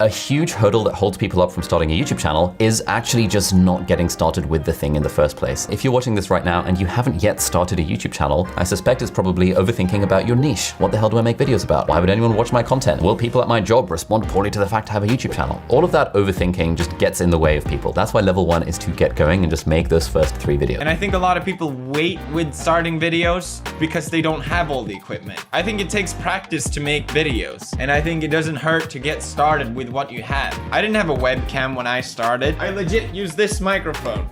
A huge hurdle that holds people up from starting a YouTube channel is actually just not getting started with the thing in the first place. If you're watching this right now and you haven't yet started a YouTube channel, I suspect it's probably overthinking about your niche. What the hell do I make videos about? Why would anyone watch my content? Will people at my job respond poorly to the fact I have a YouTube channel? All of that overthinking just gets in the way of people. That's why level 1 is to get going and just make those first 3 videos. And I think a lot of people wait with starting videos because they don't have all the equipment. I think it takes practice to make videos, and I think it doesn't hurt to get started with what you have. I didn't have a webcam when I started. I legit used this microphone,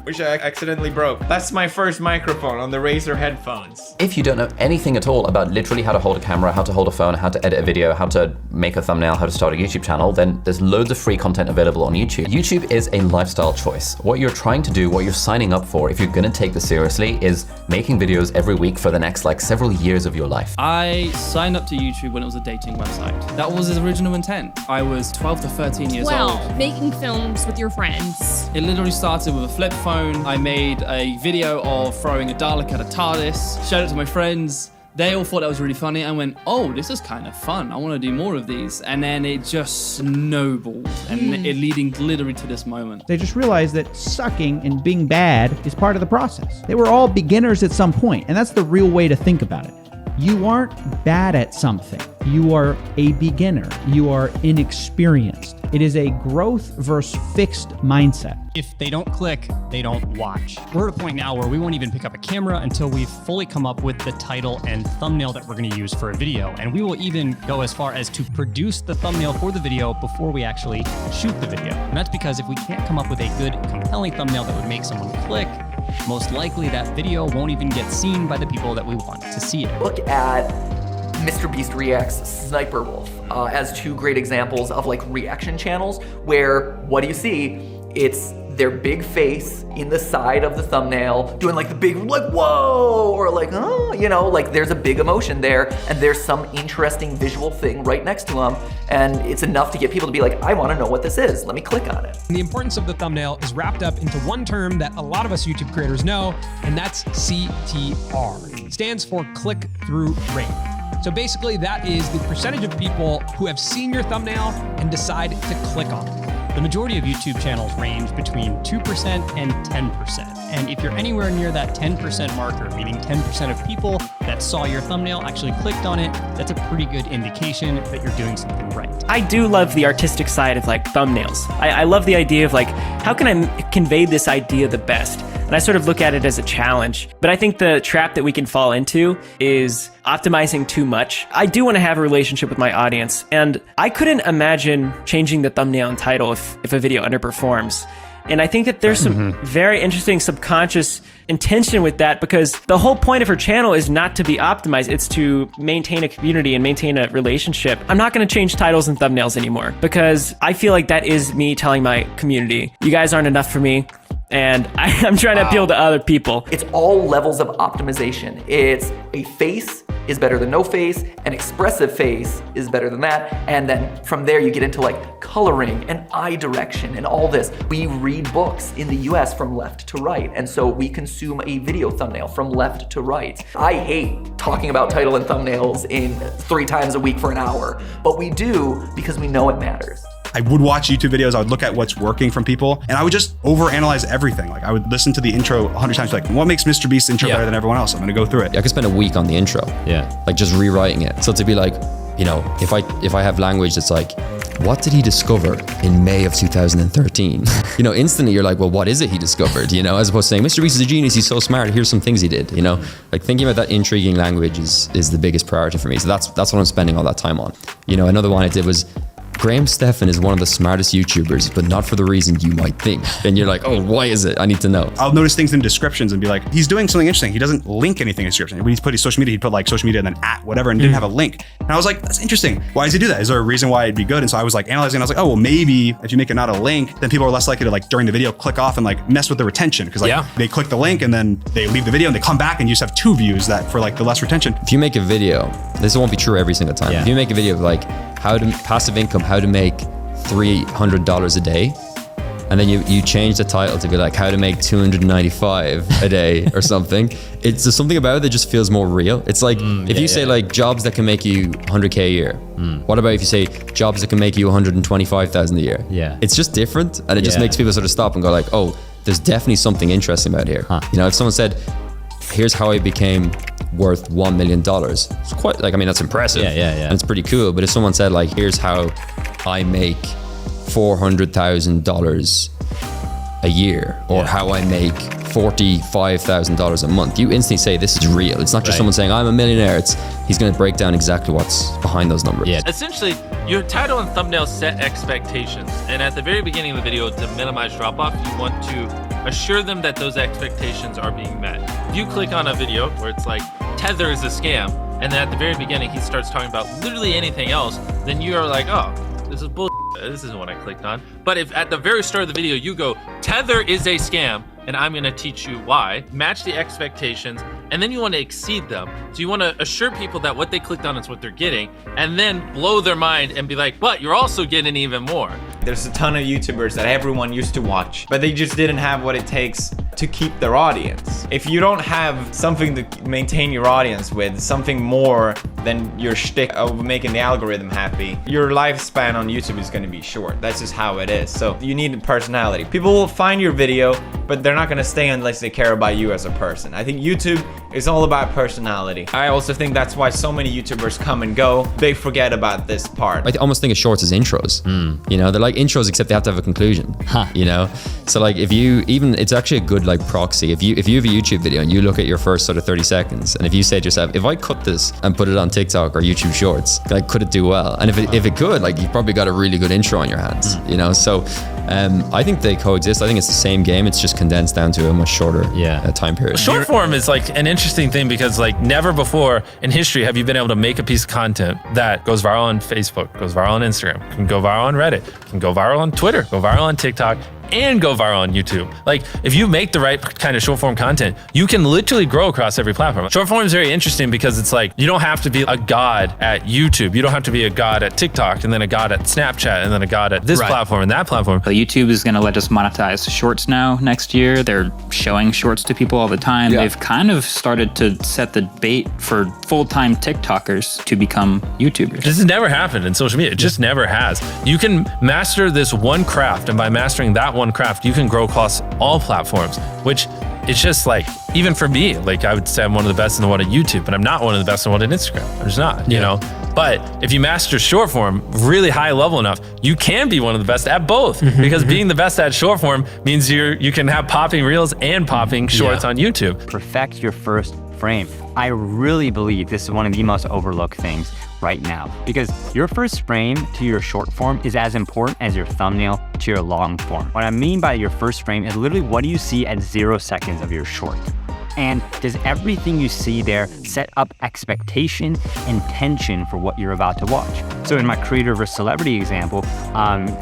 which I accidentally broke. That's my first microphone on the Razer headphones. If you don't know anything at all about literally how to hold a camera, how to hold a phone, how to edit a video, how to make a thumbnail, how to start a YouTube channel, then there's loads of free content available on YouTube. YouTube is a lifestyle choice. What you're trying to do, what you're signing up for, if you're gonna take this seriously, is making videos every week for the next several years of your life. I signed up to YouTube when it was a dating website. That was its original intent. I was 12 to 13 years old. Making films with your friends. It literally started with a flip phone. I made a video of throwing a Dalek at a TARDIS, showed it to my friends. They all thought that was really funny and went, oh, this is kind of fun. I want to do more of these. And then it just snowballed, and it leading literally to this moment. They just realized that sucking and being bad is part of the process. They were all beginners at some point, and that's the real way to think about it. You aren't bad at something. You are a beginner. You are inexperienced. It is a growth versus fixed mindset. If they don't click, they don't watch. We're at a point now where we won't even pick up a camera until we've fully come up with the title and thumbnail that we're going to use for a video. And we will even go as far as to produce the thumbnail for the video before we actually shoot the video. And that's because if we can't come up with a good, compelling thumbnail that would make someone click, most likely that video won't even get seen by the people that we want to see it. Look at Mr. Beast Reacts Sniper Wolf as 2 great examples of reaction channels where, what do you see? It's their big face in the side of the thumbnail doing the big whoa, or oh, there's a big emotion there and there's some interesting visual thing right next to them, and it's enough to get people to be like, I want to know what this is, let me click on it. The importance of the thumbnail is wrapped up into one term that a lot of us YouTube creators know, and that's CTR. It stands for click-through rate. So basically that is the percentage of people who have seen your thumbnail and decide to click on it. The majority of YouTube channels range between 2% and 10%. And if you're anywhere near that 10% marker, meaning 10% of people that saw your thumbnail actually clicked on it, that's a pretty good indication that you're doing something right. I do love the artistic side of thumbnails. I love the idea of how can I convey this idea the best? And I sort of look at it as a challenge. But I think the trap that we can fall into is optimizing too much. I do want to have a relationship with my audience, and I couldn't imagine changing the thumbnail and title if a video underperforms. And I think that there's some very interesting subconscious intention with that, because the whole point of her channel is not to be optimized. It's to maintain a community and maintain a relationship. I'm not going to change titles and thumbnails anymore because I feel like that is me telling my community, you guys aren't enough for me. And I'm trying to appeal to other people. It's all levels of optimization. It's a face is better than no face, an expressive face is better than that, and then from there you get into coloring and eye direction and all this. We read books in the US from left to right, and so we consume a video thumbnail from left to right. I hate talking about title and thumbnails 3 times a week for an hour, but we do because we know it matters. I would watch YouTube videos, I would look at what's working from people, and I would just overanalyze everything. I would listen to the intro 100 times, what makes Mr. Beast's intro better than everyone else? I'm gonna go through it. I could spend a week on the intro. Yeah. Just rewriting it. So to be if I have language that's what did he discover in May of 2013? Instantly you're well, what is it he discovered? As opposed to saying, Mr. Beast is a genius, he's so smart, here's some things he did, Thinking about that intriguing language is the biggest priority for me. So that's what I'm spending all that time on. Another one I did was, Graham Stephan is one of the smartest YouTubers, but not for the reason you might think. And you're oh, why is it? I need to know. I'll notice things in descriptions and be he's doing something interesting. He doesn't link anything in description. When he's put his social media, he'd put social media and then @ whatever and didn't have a link. And I was that's interesting. Why does he do that? Is there a reason why it'd be good? And so I was analyzing, and I was oh, well, maybe if you make it not a link, then people are less likely to during the video click off and mess with the retention. Because they click the link and then they leave the video and they come back and you just have 2 views that for the less retention. If you make a video, this won't be true every single time. Yeah. If you make a video of how to passive income, how to make $300 a day, and then you change the title to be like how to make 295 a day or something. It's just something about it that just feels more real. It's like if you say like jobs that can make you 100k a year. What about if you say jobs that can make you 125,000 a year? Yeah. It's just different, and it just makes people sort of stop and go like, oh, there's definitely something interesting about here. You know, if someone said, here's how I became worth $1 million, it's quite like, I mean, that's impressive. And it's pretty cool. But if someone said like, here's how I make $400,000 a year, or how I make $45,000 a month, you instantly say this is real. It's not just someone saying I'm a millionaire. He's going to break down exactly what's behind those numbers. Essentially, your title and thumbnail set expectations, and at the very beginning of the video, to minimize drop-off, you want to assure them that those expectations are being met. If you click on a video where it's like Tether is a scam, and then at the very beginning he starts talking about literally anything else, then you are like, oh, this is bullshit. This isn't what I clicked on. But if at the very start of the video you go, Tether is a scam, and I'm gonna teach you why, match the expectations, and then you want to exceed them. So you want to assure people that what they clicked on is what they're getting, and then blow their mind and be like, but you're also getting even more. There's a ton of YouTubers that everyone used to watch, but they just didn't have what it takes to keep their audience. If you don't have something to maintain your audience with, something more than your shtick of making the algorithm happy, your lifespan on YouTube is going to be short. That's just how it is. So you need a personality. People will find your video, but they're not going to stay unless they care about you as a person. I think YouTube is all about personality. I also think that's why so many YouTubers come and go. They forget about this part. I almost think of shorts as intros. You know, they're like intros, except they have to have a conclusion. You know, so like if you even, it's actually a good like proxy. If you have a YouTube video and you look at your first sort of 30 seconds, and if you say to yourself, if I cut this and put it on TikTok or YouTube Shorts, like could it do well? And if it could, like you've probably got a really good intro on your hands. You know, so I think they coexist. I think it's the same game. It's just condensed down to a much shorter time period. Short form is like an interesting thing because like never before in history have you been able to make a piece of content that goes viral on Facebook, goes viral on Instagram, can go viral on Reddit, can go viral on Twitter, go viral on TikTok, and go viral on YouTube. Like if you make the right kind of short form content, you can literally grow across every platform. Short form is very interesting because it's like, you don't have to be a god at YouTube. You don't have to be a god at TikTok and then a god at Snapchat and then a god at this platform and that platform. YouTube is gonna let us monetize shorts now next year. They're showing shorts to people all the time. They've kind of started to set the bait for full-time TikTokers to become YouTubers. This has never happened in social media. It just never has. You can master this one craft, and by mastering that one craft, you can grow across all platforms, which it's just like, even for me, like I would say I'm one of the best in the world at YouTube, but I'm not one of the best in the world at Instagram. I'm just not, you know? But if you master short form really high level enough, you can be one of the best at both, because being the best at short form means you can have popping reels and popping shorts on YouTube. Perfect your first frame. I really believe this is one of the most overlooked things right now, because your first frame to your short form is as important as your thumbnail to your long form. What I mean by your first frame is literally what do you see at 0 seconds of your short? And does everything you see there set up expectation and tension for what you're about to watch? So in my creator versus celebrity example,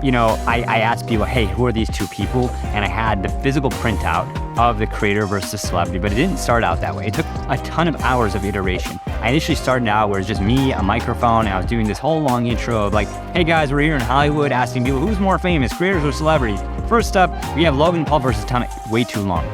you know, I asked people, hey, who are these two people? And I had the physical printout of the creator versus celebrity, but it didn't start out that way. It took a ton of hours of iteration. I initially started out where it's just me, a microphone, and I was doing this whole long intro of like, hey guys, we're here in Hollywood asking people who's more famous, creators or celebrities? First up, we have Logan Paul versus Tom, way too long.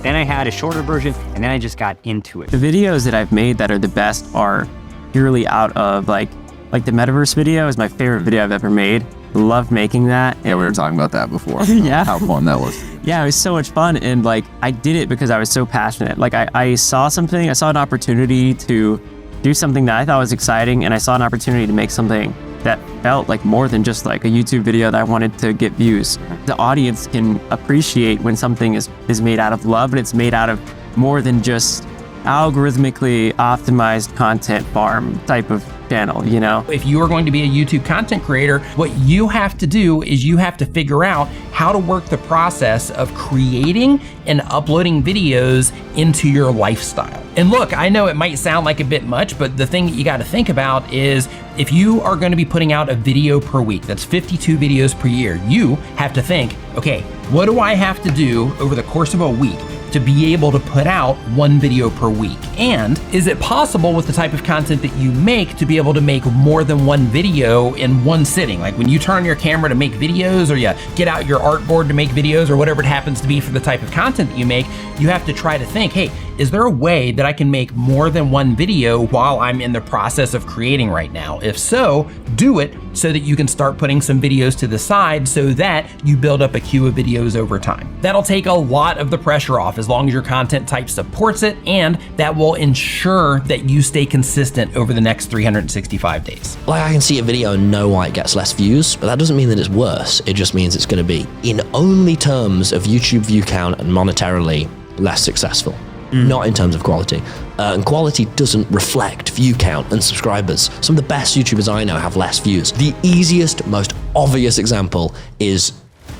Then I had a shorter version, and then I just got into it. The videos that I've made that are the best are purely out of like the metaverse video is my favorite video I've ever made. Love making that. Yeah, we were talking about that before. Yeah. How fun that was. Yeah, it was so much fun. And like, I did it because I was so passionate. Like I saw something, I saw an opportunity to do something that I thought was exciting. And I saw an opportunity to make something that felt like more than just like a YouTube video that I wanted to get views. The audience can appreciate when something is made out of love, and it's made out of more than just algorithmically optimized content farm type of channel, you know? If you are going to be a YouTube content creator, what you have to do is you have to figure out how to work the process of creating and uploading videos into your lifestyle. And look, I know it might sound like a bit much, but the thing that you got to think about is if you are going to be putting out a video per week, that's 52 videos per year, you have to think, okay, what do I have to do over the course of a week to be able to put out 1 video per week? And is it possible with the type of content that you make to be able to make more than 1 video in one sitting? Like when you turn on your camera to make videos, or you get out your artboard to make videos, or whatever it happens to be for the type of content that you make, you have to try to think, hey, is there a way that I can make more than 1 video while I'm in the process of creating right now? If so, do it so that you can start putting some videos to the side so that you build up a queue of videos over time. That'll take a lot of the pressure off as long as your content type supports it, and that will ensure that you stay consistent over the next 365 days. Like, I can see a video and know why it gets less views, but that doesn't mean that it's worse. It just means it's going to be, in only terms of YouTube view count and monetarily, less successful. Not in terms of quality. And quality doesn't reflect view count and subscribers. Some of the best YouTubers I know have less views. The easiest, most obvious example is,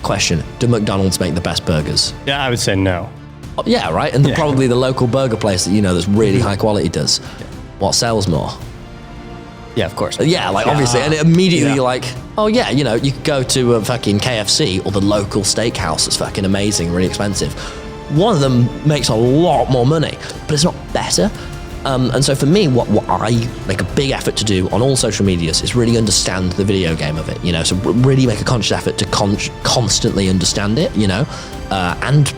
question, do McDonald's make the best burgers? Yeah, I would say no. Yeah, right? And probably the local burger place that you know that's really high quality does. What sells more? Yeah, of course. Yeah, like obviously, and immediately you're like, oh yeah, you know, you could go to a fucking KFC or the local steakhouse that's fucking amazing, really expensive. One of them makes a lot more money, but it's not better. And so for me, what I make a big effort to do on all social medias is really understand the video game of it, you know, so really make a conscious effort to constantly understand it, you know, and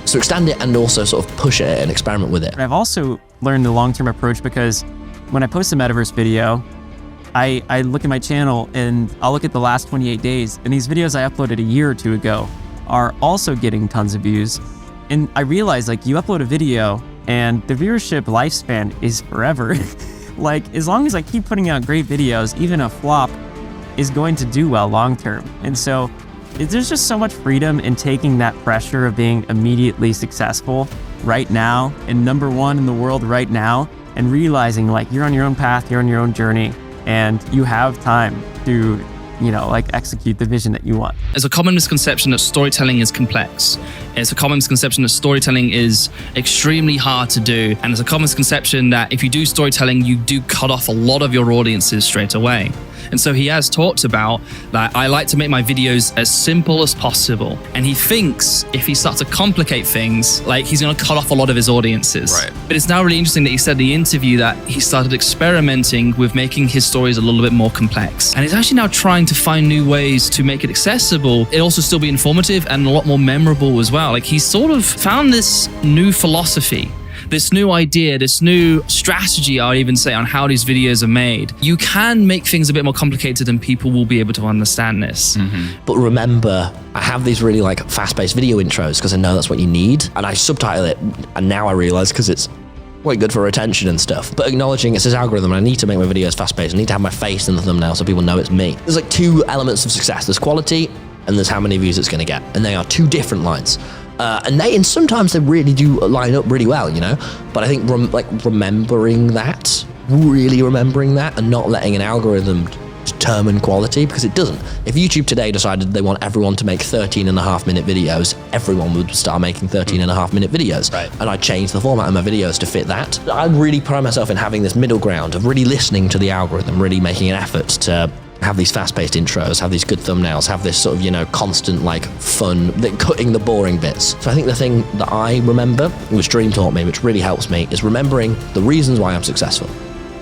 so extend it and also sort of push it and experiment with it. I've also learned the long-term approach because when I post a metaverse video, I look at my channel and I'll look at the last 28 days, and these videos I uploaded a year or 2 ago are also getting tons of views. And I realized, like, you upload a video and the viewership lifespan is forever. Like, as long as I keep putting out great videos, even a flop is going to do well long term. And so there's just so much freedom in taking that pressure of being immediately successful right now and #1 in the world right now, and realizing, like, you're on your own path, you're on your own journey, and you have time to, you know, like, execute the vision that you want. There's a common misconception that storytelling is complex. It's a common misconception that storytelling is extremely hard to do. And there's a common misconception that if you do storytelling, you do cut off a lot of your audiences straight away. And so he has talked about that I like to make my videos as simple as possible. And he thinks if he starts to complicate things, like, he's going to cut off a lot of his audiences. Right. But it's now really interesting that he said in the interview that he started experimenting with making his stories a little bit more complex. And he's actually now trying to find new ways to make it accessible. It also still be informative and a lot more memorable as well. Like, he's sort of found this new philosophy, this new idea, this new strategy, I would even say, on how these videos are made. You can make things a bit more complicated and people will be able to understand this. But remember, I have these really like fast-paced video intros because I know that's what you need. And I subtitle it, and now I realize because it's quite good for retention and stuff. But acknowledging it's this algorithm, and I need to make my videos fast-paced. I need to have my face in the thumbnail so people know it's me. There's like 2 elements of success. There's quality and there's how many views it's going to get. And they are 2 different lines. And sometimes they really do line up really well, you know? But I think remembering that, and not letting an algorithm determine quality, because it doesn't. If YouTube today decided they want everyone to make 13.5-minute videos, everyone would start making 13.5-minute videos. Right. And I'd change the format of my videos to fit that. I really pride myself in having this middle ground of really listening to the algorithm, really making an effort to have these fast-paced intros, have these good thumbnails, have this sort of, you know, constant, like, fun, cutting the boring bits. So I think the thing that I remember, which Dream taught me, which really helps me, is remembering the reasons why I'm successful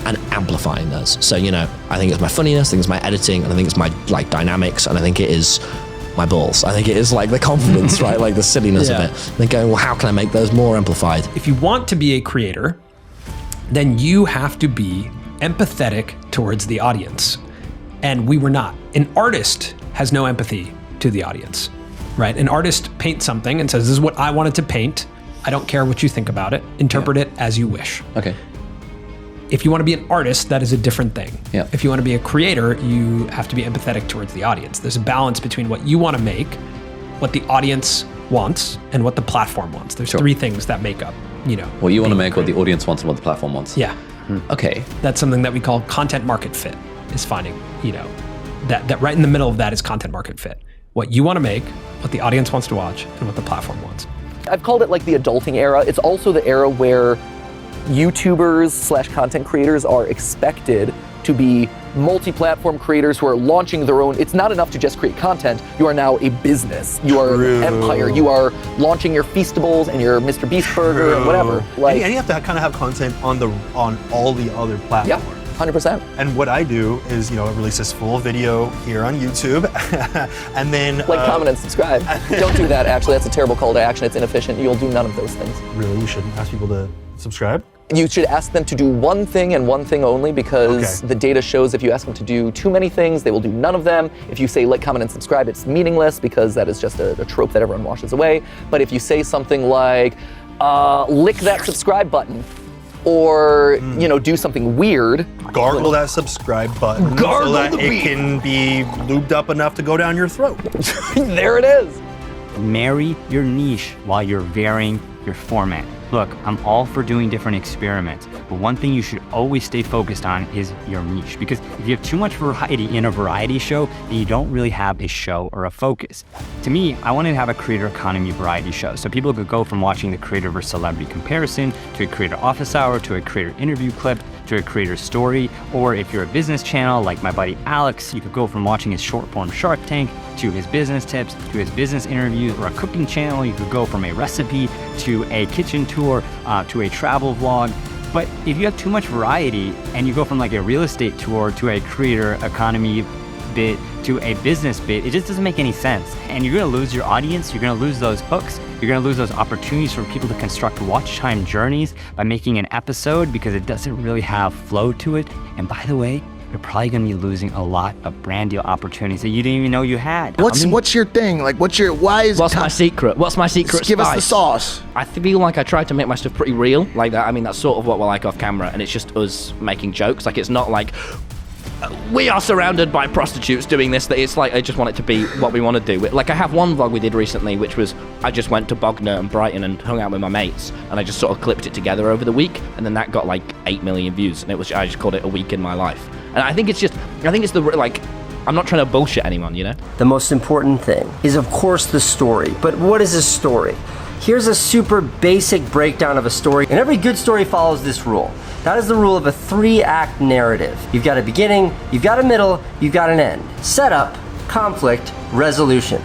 and amplifying those. So, you know, I think it's my funniness, I think it's my editing, and I think it's my, like, dynamics, and I think it is my balls. I think it is, like, the confidence, right? Like, the silliness of it. And then going, well, how can I make those more amplified? If you want to be a creator, then you have to be empathetic towards the audience. And we were not. An artist has no empathy to the audience, right? An artist paints something and says, this is what I wanted to paint. I don't care what you think about it. Interpret it as you wish. Okay. If you want to be an artist, that is a different thing. Yeah. If you want to be a creator, you have to be empathetic towards the audience. There's a balance between what you want to make, what the audience wants, and what the platform wants. There's 3 things that make up, you know. What you want to make, what the audience wants, and what the platform wants. Yeah. Okay. That's something that we call content market fit, is finding, you know, that right in the middle of that is content market fit. What you want to make, what the audience wants to watch, and what the platform wants. I've called it like the adulting era. It's also the era where YouTubers / content creators are expected to be multi-platform creators who are launching their own. It's not enough to just create content. You are now a business. You are an empire. You are launching your Feastables and your Mr. Beast burger and whatever. And you have to kind of have content on all the other platforms. Yeah. 100%. And what I do is, release this full video here on YouTube, and then comment, and subscribe. Don't do that. Actually, that's a terrible call to action. It's inefficient. You'll do none of those things. Really, you shouldn't ask people to subscribe. You should ask them to do one thing and one thing only, because the data shows if you ask them to do too many things, they will do none of them. If you say like, comment, and subscribe, it's meaningless because that is just a trope that everyone washes away. But if you say something like, lick that subscribe button, or do something weird. Gargle that subscribe button so that it can be lubed up enough to go down your throat. There it is. Marry your niche while you're varying your format. Look, I'm all for doing different experiments, but one thing you should always stay focused on is your niche, because if you have too much variety in a variety show, then you don't really have a show or a focus. To me, I wanted to have a creator economy variety show, so people could go from watching the creator versus celebrity comparison, to a creator office hour, to a creator interview clip, to a creator story, or if you're a business channel like my buddy Alex, you could go from watching his short form Shark Tank to his business tips, to his business interviews, or a cooking channel, you could go from a recipe to a kitchen tour, to a travel vlog. But if you have too much variety and you go from like a real estate tour to a creator economy bit to a business bit, it just doesn't make any sense. And you're gonna lose your audience, you're gonna lose those hooks, you're gonna lose those opportunities for people to construct watch time journeys by making an episode, because it doesn't really have flow to it. And by the way, you're probably gonna be losing a lot of brand deal opportunities that you didn't even know you had. What's your thing? Like, what's my secret? What's my secret Give us the spice? sauce. I feel like I try to make my stuff pretty real, like that. I mean, that's sort of what we're like off camera, and it's just us making jokes. Like, it's not like we are surrounded by prostitutes doing this. That it's like I just want it to be what we want to do. Like, I have one vlog we did recently, which was I just went to Bognor and Brighton and hung out with my mates, and I just sort of clipped it together over the week, and then that got like 8 million views, and I just called it a week in my life. And I think it's I'm not trying to bullshit anyone, The most important thing is, of course, the story. But what is a story? Here's a super basic breakdown of a story, and every good story follows this rule. That is the rule of a 3-act narrative. You've got a beginning, you've got a middle, you've got an end. Setup, conflict, resolution.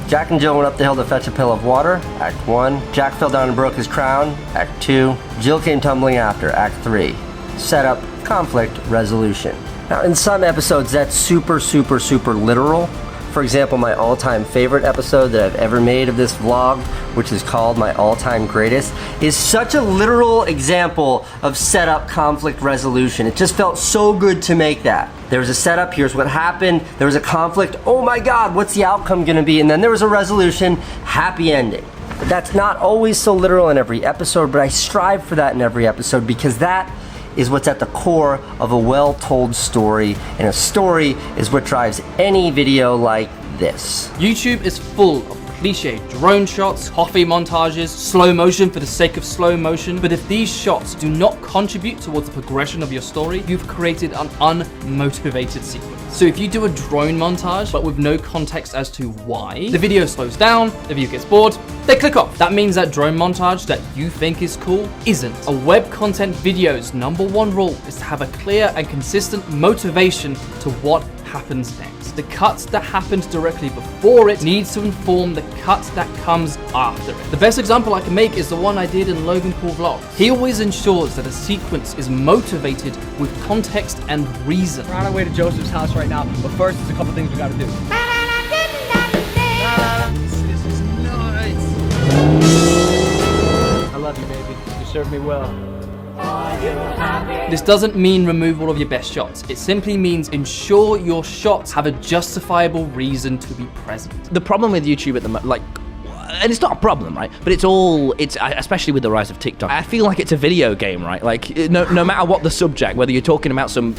Jack and Jill went up the hill to fetch a pail of water, Act 1. Jack fell down and broke his crown, Act 2. Jill came tumbling after, Act 3. Setup, conflict, resolution. Now, in some episodes, that's super, super, super literal. For example, my all-time favorite episode that I've ever made of this vlog, which is called My All-Time Greatest, is such a literal example of setup, conflict, resolution. It just felt so good to make that. There was a setup, here's what happened. There was a conflict, oh my God, what's the outcome gonna be? And then there was a resolution, happy ending. But that's not always so literal in every episode, but I strive for that in every episode, because that is what's at the core of a well-told story, and a story is what drives any video like this. YouTube is full of cliche drone shots, coffee montages, slow motion for the sake of slow motion. But if these shots do not contribute towards the progression of your story, you've created an unmotivated sequence. So if you do a drone montage, but with no context as to why, the video slows down, the viewer gets bored, they click off. That means that drone montage that you think is cool isn't. A web content video's #1 rule is to have a clear and consistent motivation to what happens next. The cut that happens directly before it needs to inform the cut that comes after it. The best example I can make is the one I did in Logan Paul Vlog. He always ensures that a sequence is motivated with context and reason. We're on our way to Joseph's house right now, but first there's a couple things we gotta do. This is nice. I love you, baby. You served me well. This doesn't mean remove all of your best shots. It simply means ensure your shots have a justifiable reason to be present. The problem with YouTube at the moment, and it's not a problem, right? But it's especially with the rise of TikTok, I feel like it's a video game, right? Like, no matter what the subject, whether you're talking about some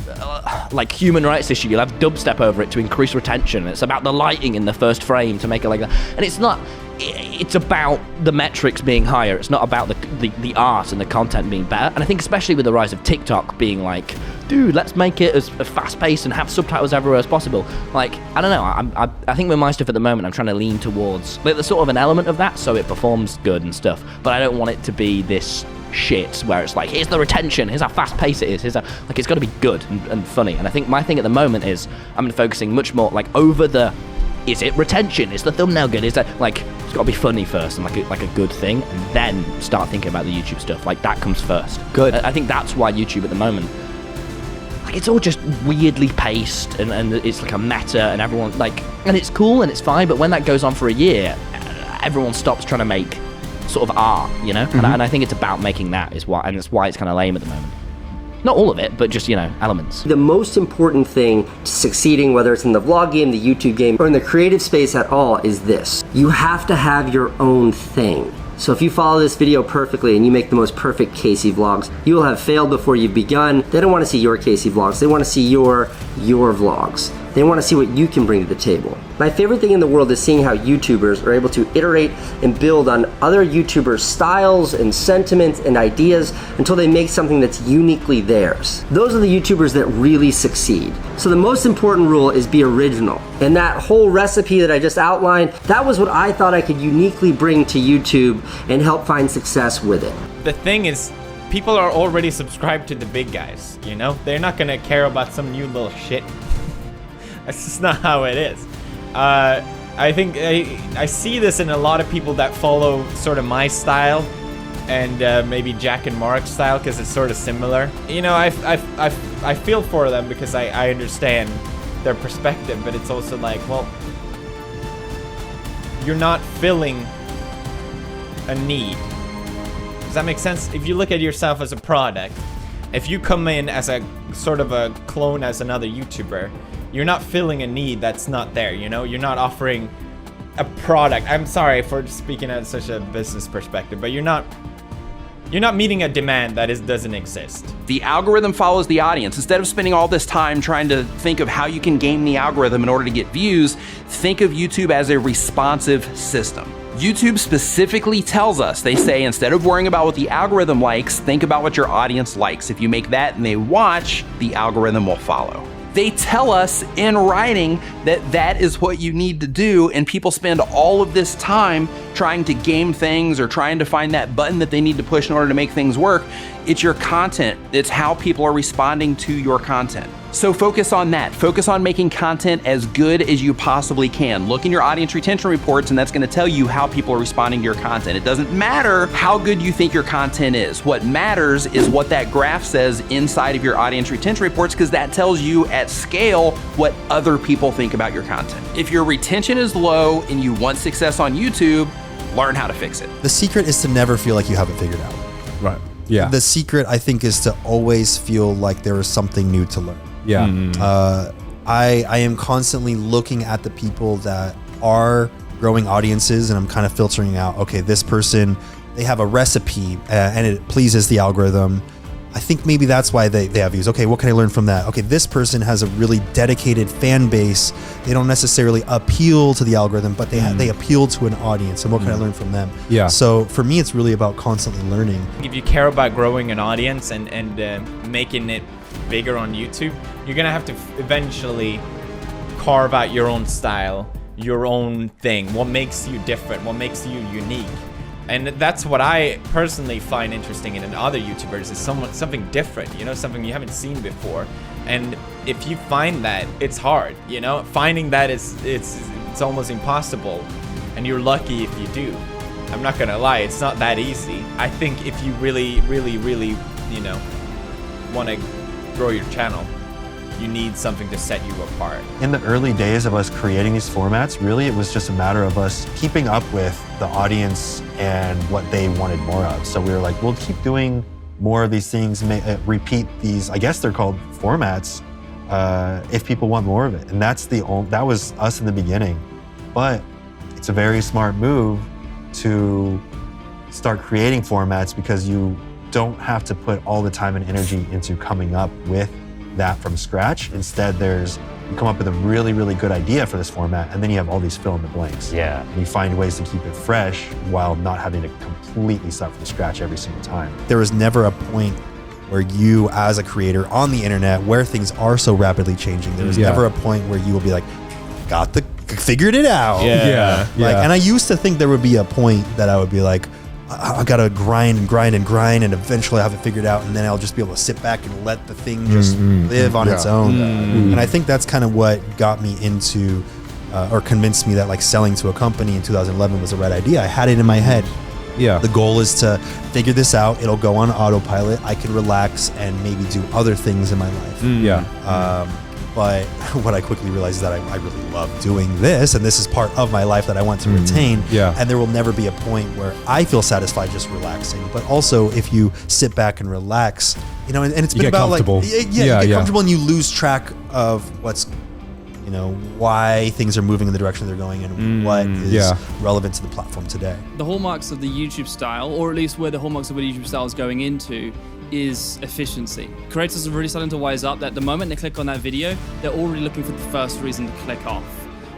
human rights issue, you'll have dubstep over it to increase retention. It's about the lighting in the first frame to make it like that. And it's not. It's about the metrics being higher. It's not about the art and the content being better. And I think especially with the rise of TikTok being like dude, let's make it as fast-paced and have subtitles everywhere as possible. Like, I don't know, I think with my stuff at the moment, I'm trying to lean towards, like, there's sort of an element of that, so it performs good and stuff, but I don't want it to be this shit where it's like, here's the retention, here's how fast paced it is, like, it's got to be good and funny. And I think my thing at the moment is I'm focusing much more like over the, is it retention, is the thumbnail good, is that, like, it's got to be funny first and like a good thing, and then start thinking about the YouTube stuff. Like, that comes first. Good. I think that's why YouTube at the moment, like, it's all just weirdly paced and it's like a meta, and everyone, like, and it's cool and it's fine, but when that goes on for a year, everyone stops trying to make sort of art, you know? And I think it's about making that is why, and that's why it's kind of lame at the moment. Not all of it, but just, you know, elements. The most important thing to succeeding, whether it's in the vlog game, the YouTube game, or in the creative space at all, is this. You have to have your own thing. So if you follow this video perfectly and you make the most perfect Casey vlogs, you will have failed before you've begun. They don't want to see your Casey vlogs. They want to see your vlogs. They want to see what you can bring to the table. My favorite thing in the world is seeing how YouTubers are able to iterate and build on other YouTubers' styles and sentiments and ideas until they make something that's uniquely theirs. Those are the YouTubers that really succeed. So the most important rule is be original. And that whole recipe that I just outlined, that was what I thought I could uniquely bring to YouTube and help find success with it. The thing is, people are already subscribed to the big guys, you know? They're not gonna care about some new little shit. That's just not how it is. I think I see this in a lot of people that follow sort of my style and maybe Jack and Mark's style, because it's sort of similar. You know, I feel for them because I understand their perspective, but it's also like, well, you're not filling a need. Does that make sense? If you look at yourself as a product, if you come in as a sort of a clone as another YouTuber, you're not filling a need that's not there, you know? You're not offering a product. I'm sorry for speaking at such a business perspective, but you're not meeting a demand that doesn't exist. The algorithm follows the audience. Instead of spending all this time trying to think of how you can game the algorithm in order to get views, think of YouTube as a responsive system. YouTube specifically tells us, they say, instead of worrying about what the algorithm likes, think about what your audience likes. If you make that and they watch, the algorithm will follow. They tell us in writing that that is what you need to do, and people spend all of this time trying to game things or trying to find that button that they need to push in order to make things work. It's your content. It's how people are responding to your content. So focus on that. Focus on making content as good as you possibly can. Look in your audience retention reports, and that's going to tell you how people are responding to your content. It doesn't matter how good you think your content is. What matters is what that graph says inside of your audience retention reports, because that tells you at scale what other people think about your content. If your retention is low and you want success on YouTube, learn how to fix it. The secret is to never feel like you have it figured out. Right. Yeah. The secret, I think, is to always feel like there is something new to learn. Yeah. I am constantly looking at the people that are growing audiences, and I'm kind of filtering out, okay, this person, they have a recipe and it pleases the algorithm. I think maybe that's why they have views. Okay, what can I learn from that? Okay, this person has a really dedicated fan base. They don't necessarily appeal to the algorithm, but they appeal to an audience, and what can I learn from them? Yeah. So for me, it's really about constantly learning. If you care about growing an audience and making it bigger on YouTube, you're gonna have to eventually carve out your own style, your own thing, what makes you different, what makes you unique. And that's what I personally find interesting in other YouTubers, is something different, you know, something you haven't seen before. And if you find that, it's hard, you know, finding that it's almost impossible, and you're lucky if you do. I'm not gonna lie, it's not that easy. I think if you really, you know, want to grow your channel, you need something to set you apart. In the early days of us creating these formats, really it was just a matter of us keeping up with the audience and what they wanted more of. So we were like, we'll keep doing more of these things, repeat these, I guess they're called formats, if people want more of it. And that was us in the beginning. But it's a very smart move to start creating formats, because you don't have to put all the time and energy into coming up with that from scratch. Instead, you come up with a really, really good idea for this format, and then you have all these fill in the blanks. Yeah. And you find ways to keep it fresh while not having to completely start from scratch every single time. There was never a point where you, as a creator on the internet, where things are so rapidly changing, there is never a point where you will be like, figured it out. And I used to think there would be a point that I would be like, I gotta grind and eventually I have it figured out, and then I'll just be able to sit back and let the thing just live on its own. And I think that's kind of what got me into or convinced me that like selling to a company in 2011 was the right idea. I had it in my head. The goal is to figure this out. It'll go on autopilot. I can relax and maybe do other things in my life. But what I quickly realized is that I really love doing this, and this is part of my life that I want to retain. And there will never be a point where I feel satisfied just relaxing. But also, if you sit back and relax, you know, and it's been about like, you get comfortable and you lose track of what's, you know, why things are moving in the direction they're going and what is relevant to the platform today. The hallmarks of the YouTube style, or at least where the hallmarks of the YouTube style is going into, is efficiency. Creators are really starting to wise up that the moment they click on that video, they're already looking for the first reason to click off,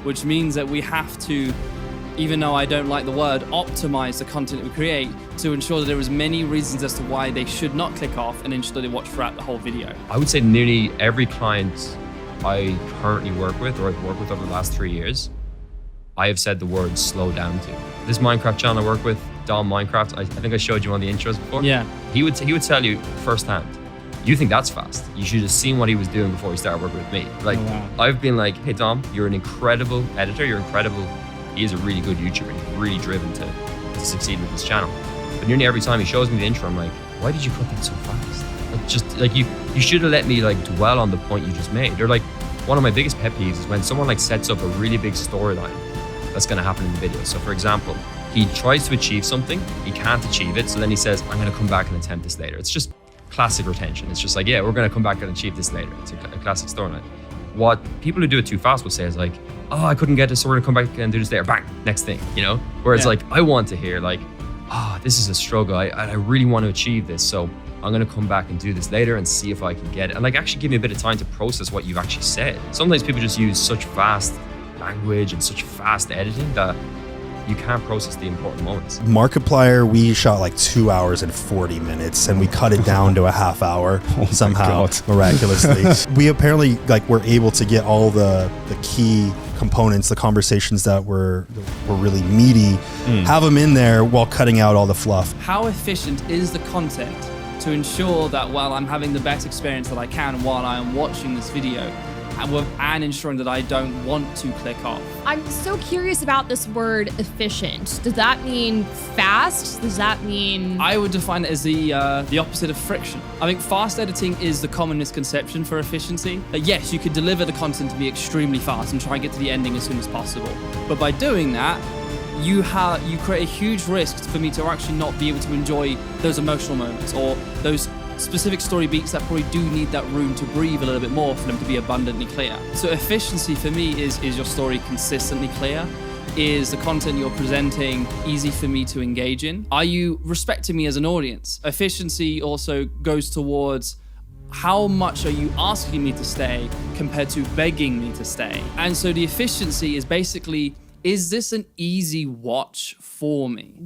which means that we have to, even though I don't like the word, optimize the content that we create to ensure that there is many reasons as to why they should not click off and ensure they watch throughout the whole video. I would say nearly every client I currently work with, or I've worked with over the last 3 years, I have said the word slow down to. This Minecraft channel I work with, Dom Minecraft, I think I showed you one of the intros before. He would tell you firsthand, you think that's fast. You should have seen what he was doing before he started working with me. Like, I've been like, hey Dom, you're an incredible editor, he is a really good YouTuber, he's really driven to succeed with his channel. But nearly every time he shows me the intro, I'm like, why did you cut that so fast? Like, just like you should have let me like dwell on the point you just made. Or like, one of my biggest pet peeves is when someone like sets up a really big storyline that's gonna happen in the video. So for example, he tries to achieve something, he can't achieve it, so then he says, I'm gonna come back and attempt this later. It's just classic retention. It's just like, yeah, we're gonna come back and achieve this later. It's a classic storyline. What people who do it too fast will say is like, oh, I couldn't get this, so we're gonna come back and do this later, bang, next thing, you know? Whereas like, I want to hear like, oh, this is a struggle, I really want to achieve this, so I'm gonna come back and do this later and see if I can get it. And like, actually give me a bit of time to process what you've actually said. Sometimes people just use such fast language and such fast editing that you can't process the important moments. Markiplier, we shot like 2 hours and 40 minutes and we cut it down to a half hour somehow, miraculously. We apparently like were able to get all the key components, the conversations that were really meaty, have them in there while cutting out all the fluff. How efficient is the content to ensure that while I'm having the best experience that I can while I am watching this video, and ensuring that I don't want to click off? I'm so curious about this word efficient. Does that mean fast? Does that mean... I would define it as the opposite of friction. I think fast editing is the common misconception for efficiency. That yes, you could deliver the content to be extremely fast and try and get to the ending as soon as possible. But by doing that, you create a huge risk for me to actually not be able to enjoy those emotional moments or those specific story beats that probably do need that room to breathe a little bit more for them to be abundantly clear. So efficiency for me is your story consistently clear? Is the content you're presenting easy for me to engage in? Are you respecting me as an audience? Efficiency also goes towards how much are you asking me to stay compared to begging me to stay? And so the efficiency is basically, is this an easy watch for me?